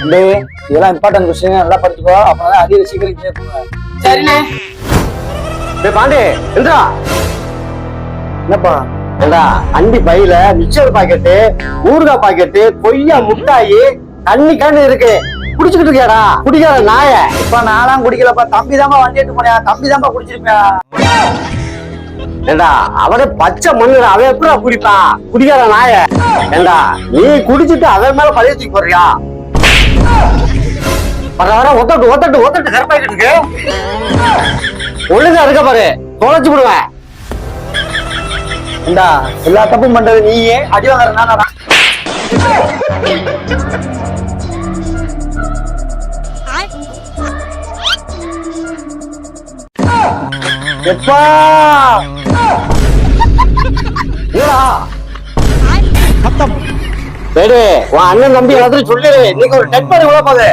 இதெல்லாம் important question நல்லா படிச்சுக்கோ. அப்பதான் அதிக சீக்கிரம் கேட்போம். சரிண்ணே. பாண்டி என்றா என்னப்பா ஏண்டா அண்டி பையில மிக்சர் பாக்கெட்டு, ஊறுகாய் பாக்கெட்டு, கொய்யா முட்டாயி, கண்ணு இருக்கு. குடிச்சுக்கிட்டு இருக்கியாடா குடிக்காத நாய? இப்ப நான்லாம் குடிக்கலப்பா. தம்பி தான்பா வண்டி எடுத்து போனேன். தம்பி தான்பா குடிச்சிருப்பேன். ஏண்டா அவனே பச்சை மண்ணுடா, அவன் எப்படா குடிப்பான்? குடிக்காத நாய. ஏண்டா நீ குடிச்சிட்டு அவன் மேல பழைய தூக்கி போறியா? வர ஒத்தட்டு கருப்பாக்கிட்டு இருக்கு. ஒழுங்கா இருக்க பாரு, தொலைச்சு விடுவேன். இந்தா எல்லா தப்பும் பண்றது நீயே, அடி வாங்குற நானா? எப்பா உன் அண்ணன் தம்பி எல்லாத்தையும் சொல்லு. இன்னைக்கு ஒரு டெட் பாடி உள்ள போகுது.